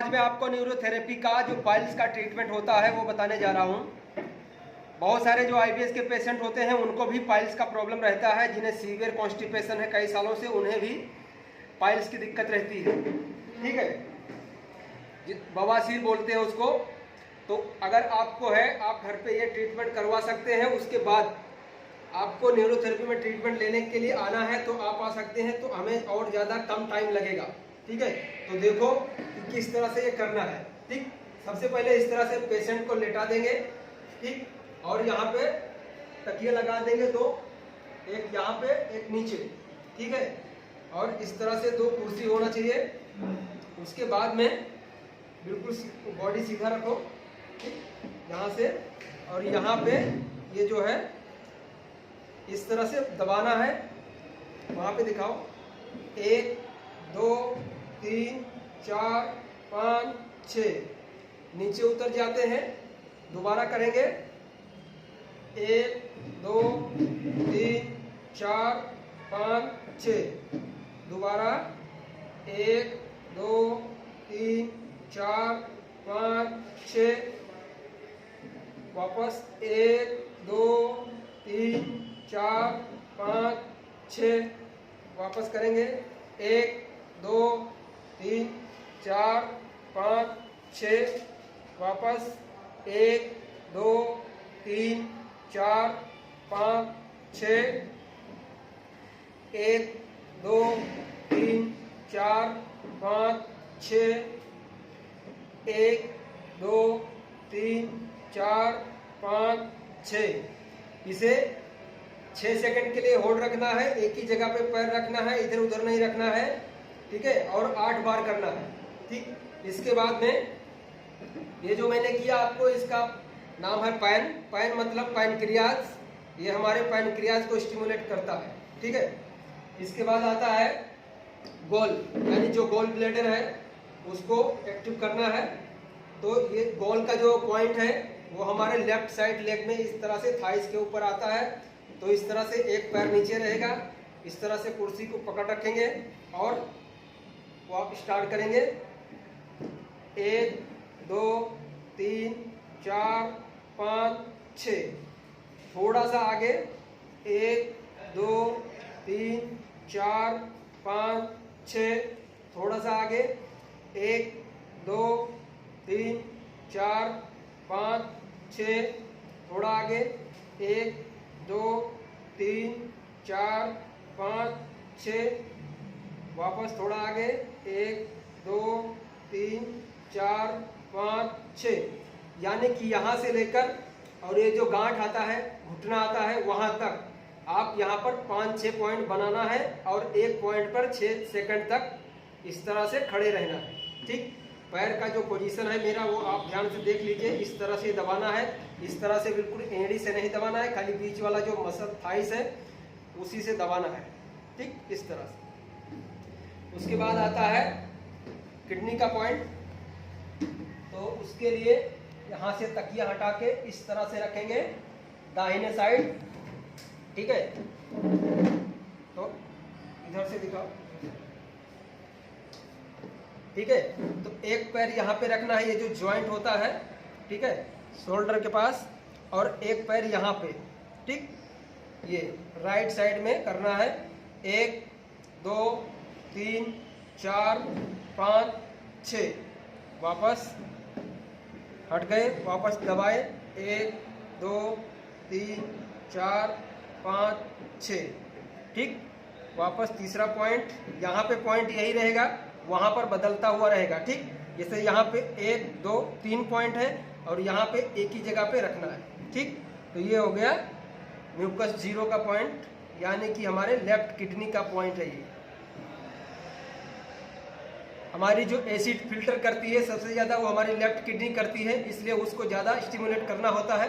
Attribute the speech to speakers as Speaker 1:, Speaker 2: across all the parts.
Speaker 1: आज मैं आपको न्यूरोथेरेपी का जो पाइल्स का ट्रीटमेंट होता है वो बताने जा रहा हूँ। बहुत सारे जो आईबीएस के पेशेंट होते हैं उनको भी पाइल्स का प्रॉब्लम रहता है, जिन्हें सीवियर कॉन्स्टिपेशन है कई सालों से, उन्हें भी पाइल्स की दिक्कत रहती है। ठीक है, बवासीर बोलते हैं उसको। तो अगर आपको है, आप घर पे ये ट्रीटमेंट करवा सकते हैं। उसके बाद आपको न्यूरोथेरेपी में ट्रीटमेंट लेने के लिए आना है तो आप आ सकते हैं, तो हमें और ज़्यादा कम टाइम लगेगा। ठीक है, तो देखो कि किस तरह से ये करना है। ठीक, सबसे पहले इस तरह से पेशेंट को लेटा देंगे। ठीक, और यहाँ पे तकिया लगा देंगे, तो एक यहाँ पे एक नीचे। ठीक है, और इस तरह से 2 कुर्सी होना चाहिए। उसके बाद में बिल्कुल बॉडी सीधा रखो। ठीक, यहाँ से, और यहाँ पे ये जो है इस तरह से दबाना है। वहाँ पे दिखाओ, 1 2 3 4 5 6। नीचे उतर जाते हैं, दोबारा करेंगे। 1 2 3 4 5 6। दोबारा 1 2 3 4 5 6। वापस 1 2 3 4 5 6। वापस करेंगे, 1 2 3 4 5 6। वापस 1 2 3 4 5 6। 1 2 3 4 5 6। 1 2 3 4 5 6। इसे 6 सेकंड के लिए होल्ड रखना है। एक ही जगह पे पैर रखना है, इधर उधर नहीं रखना है। ठीक है, और 8 बार करना है। ठीक, इसके बाद में ये जो मैंने किया आपको, इसका नाम है पैन। पैन मतलब पैनक्रियाज। ये हमारे पैनक्रियाज को स्टिमुलेट करता है। ठीक है, इसके बाद आता है गोल, यानी जो गोल ब्लैडर है उसको एक्टिव करना है। तो ये गोल का जो पॉइंट है वो हमारे लेफ्ट साइड लेग में इस तरह से थाइस के ऊपर आता है। तो इस तरह से एक पैर नीचे रहेगा, इस तरह से कुर्सी को पकड़ रखेंगे और वॉक स्टार्ट करेंगे। 1 2 3 4 5 6। थोड़ा सा आगे, 1 2 3 4 5 6। थोड़ा सा आगे, 1 2 3 4 5 6। थोड़ा आगे, 1 2 3 4 5 6। वापस थोड़ा आगे, 1 2 3 4 5 6। यानी कि यहाँ से लेकर और ये जो गांठ आता है, घुटना आता है, वहाँ तक आप यहाँ पर 5-6 पॉइंट बनाना है और एक पॉइंट पर 6 सेकंड तक इस तरह से खड़े रहना है। ठीक, पैर का जो पोजीशन है मेरा वो आप ध्यान से देख लीजिए। इस तरह से दबाना है, इस तरह से बिल्कुल एड़ी से नहीं दबाना है, खाली बीच वाला जो मसल थाइस है उसी से दबाना है। ठीक, इस तरह से। उसके बाद आता है किडनी का पॉइंट। तो उसके लिए यहाँ से तकिया हटा के इस तरह से रखेंगे दाहिने साइड। ठीक है, तो इधर से दिखाओ। ठीक है, तो एक पैर यहाँ पे रखना है, ये जो जॉइंट होता है, ठीक है, शोल्डर के पास, और एक पैर यहाँ पे। ठीक, ये राइट साइड में करना है। 1 2 3 4 5 6। वापस हट गए, वापस दबाए, 1 2 3 4 5 6। ठीक, वापस तीसरा पॉइंट, यहाँ पे पॉइंट यही रहेगा, वहाँ पर बदलता हुआ रहेगा। ठीक, जैसे यहाँ पे 1 2 3 पॉइंट है और यहाँ पे एक ही जगह पे रखना है। ठीक, तो ये हो गया म्यूकस 0 का पॉइंट, यानी कि हमारे लेफ्ट किडनी का पॉइंट है। ये हमारी जो एसिड फिल्टर करती है सबसे ज़्यादा वो हमारी लेफ्ट किडनी करती है, इसलिए उसको ज़्यादा स्टिमुलेट करना होता है।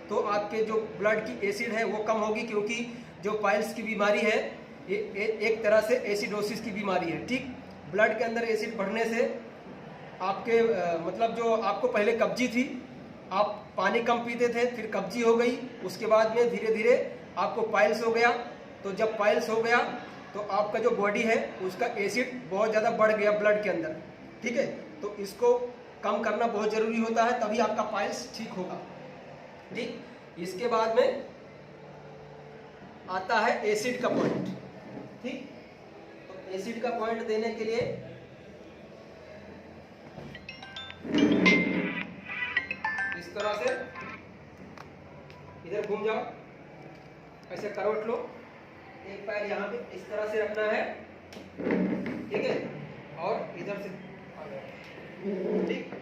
Speaker 1: तो आपके जो ब्लड की एसिड है वो कम होगी, क्योंकि जो पाइल्स की बीमारी है ये एक तरह से एसिडोसिस की बीमारी है। ठीक, ब्लड के अंदर एसिड बढ़ने से आपके मतलब जो आपको पहले कब्जी थी, आप पानी कम पीते थे, फिर कब्जी हो गई, उसके बाद में धीरे धीरे आपको पाइल्स हो गया। तो जब पाइल्स हो गया तो आपका जो बॉडी है उसका एसिड बहुत ज़्यादा बढ़ गया ब्लड के अंदर। ठीक है, तो इसको कम करना बहुत ज़रूरी होता है, तभी आपका पाइल्स ठीक होगा। ठीक, इसके बाद में आता है एसिड का पॉइंट। ठीक, तो एसिड का पॉइंट देने के लिए इस तरह से इधर घूम जाओ, ऐसे करवट लो, एक पैर यहाँ पे इस तरह से रखना है, ठीक है, और इधर से ठीक,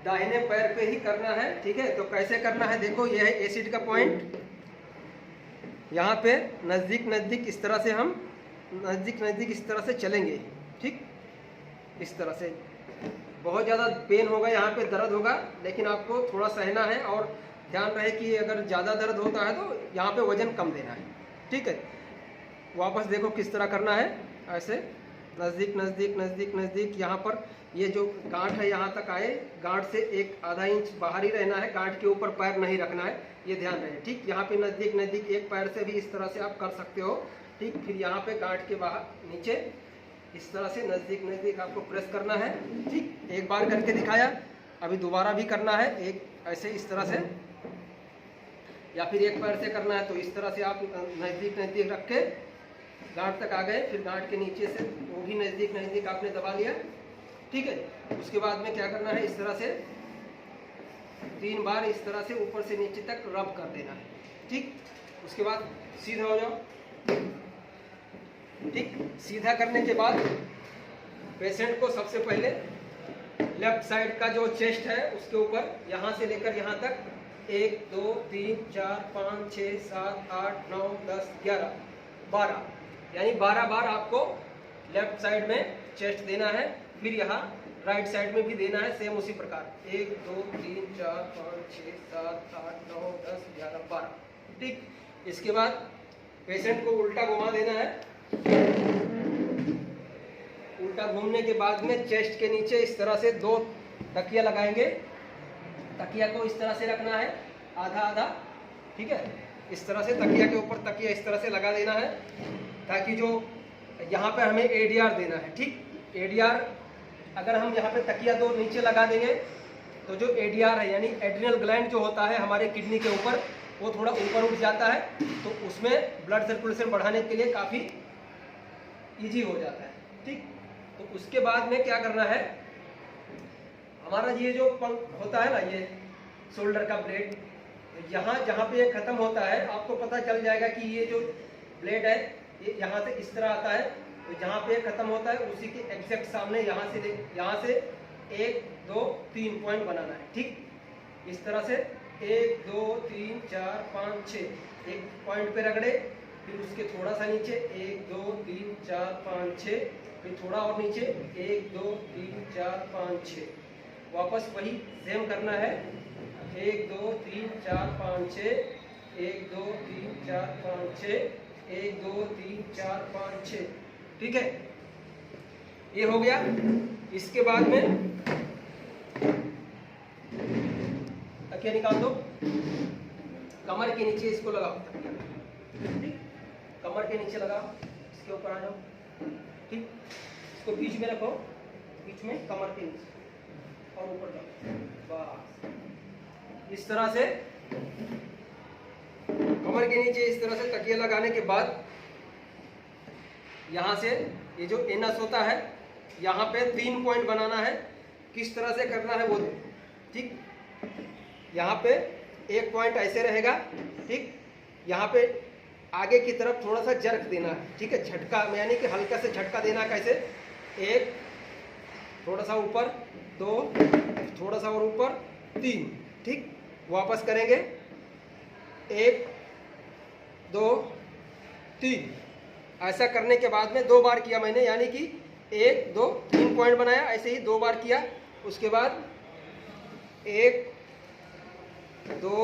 Speaker 1: दाहिने पैर पे ही करना है। ठीक है, तो कैसे करना है देखो, ये है एसिड का पॉइंट। यहाँ पे नज़दीक नज़दीक इस तरह से हम नज़दीक नज़दीक इस तरह से चलेंगे। ठीक, इस तरह से बहुत ज़्यादा पेन होगा, यहाँ पे दर्द होगा, लेकिन आपको थोड़ा सहना है और ध्यान रहे कि अगर ज़्यादा दर्द होता है तो यहाँ पे वजन कम देना है। ठीक है, वापस देखो किस तरह करना है, ऐसे नज़दीक नज़दीक नज़दीक नज़दीक, यहाँ पर ये जो गांठ है यहाँ तक आए, गांठ से एक आधा इंच बाहर ही रहना है, गांठ के ऊपर पैर नहीं रखना है, ये ध्यान रहे। ठीक, यहाँ पे नज़दीक नज़दीक एक पैर से भी इस तरह से आप कर सकते हो। ठीक, फिर यहाँ पे गांठ के बाहर नीचे इस तरह से नज़दीक नज़दीक आपको प्रेस करना है। ठीक, एक बार करके दिखाया, अभी दोबारा भी करना है, एक ऐसे इस तरह से, या फिर एक पैर से करना है तो इस तरह से आप नज़दीक नज़दीक रख के गांठ तक आ गए, फिर गांठ के नीचे से वो भी नज़दीक नज़दीक आपने दबा लिया। ठीक है, उसके बाद में क्या करना है, इस तरह से 3 बार इस तरह से ऊपर से नीचे तक रब कर देना है। ठीक, उसके बाद सीधा हो जाओ। ठीक, सीधा करने के बाद पेशेंट को सबसे पहले लेफ्ट साइड का जो चेस्ट है उसके ऊपर यहाँ से लेकर यहाँ तक 1 2 3 4 5 6 7 8 9 10 11 12 यानी 12 बार आपको लेफ्ट साइड में चेस्ट देना है। फिर यहाँ राइट साइड में भी देना है, सेम उसी प्रकार 1 2 3 4 5 6 7 8 9 10 11 12। ठीक, इसके बाद पेशेंट को उल्टा घुमा देना है। उल्टा घूमने के बाद में चेस्ट के नीचे इस तरह से 2 तकिया लगाएंगे। तकिया को इस तरह से रखना है, आधा आधा। ठीक है, इस तरह से तकिया के ऊपर तकिया इस तरह से लगा देना है, ताकि जो यहाँ पे हमें एडीआर देना है। ठीक, एडीआर अगर हम यहाँ पे तकिया 2 नीचे लगा देंगे तो जो एडीआर है यानी एड्रिनल ग्लैंड जो होता है हमारे किडनी के ऊपर, वो थोड़ा ऊपर उठ जाता है, तो उसमें ब्लड सर्कुलेशन बढ़ाने के लिए काफ़ी इजी हो जाता है। ठीक, तो उसके बाद में क्या करना है, हमारा ये जो पंख होता है ना, ये शोल्डर का ब्लेड, यहाँ जहाँ पे ये खत्म होता है आपको पता चल जाएगा कि ये जो ब्लेड है ये यहाँ से इस तरह आता है, तो जहाँ पे खत्म होता है उसी के एग्जैक्ट सामने यहाँ से 1 2 3 पॉइंट बनाना है। ठीक, इस तरह से 1 2 3 4 5 6 एक पॉइंट पे रगड़े, फिर उसके थोड़ा सा नीचे 1 2 3 4 5 6, फिर थोड़ा और नीचे 1 2 3 4 5 6, वापस वही सेम करना है 1 2 3 4 5 6, 1 2 3 4 5 6, 1 2 3 4 5 6। ठीक है, ये हो गया। इसके बाद में तकिया निकाल दो, कमर के नीचे इसको लगाओ तकिया। ठीक, कमर के नीचे लगाओ, इसके ऊपर आ जाओ। ठीक, इसको बीच में रखो, बीच में कमर के नीचे और ऊपर जाओ, बस इस तरह से कमर के नीचे इस तरह से तकिया लगाने के बाद यहाँ से ये जो एनस होता है यहाँ पे 3 पॉइंट बनाना है। किस तरह से करना है वो देखो। ठीक, यहाँ पे एक पॉइंट ऐसे रहेगा। ठीक, यहाँ पे आगे की तरफ थोड़ा सा जर्क देना है। ठीक है, झटका यानी कि हल्का से झटका देना, कैसे, 1 थोड़ा सा ऊपर, 2 थोड़ा सा और ऊपर, 3। ठीक, वापस करेंगे 1 2 3। ऐसा करने के बाद में 2 बार किया मैंने, यानी कि 1 2 3 पॉइंट बनाया, ऐसे ही 2 बार किया। उसके बाद 1 2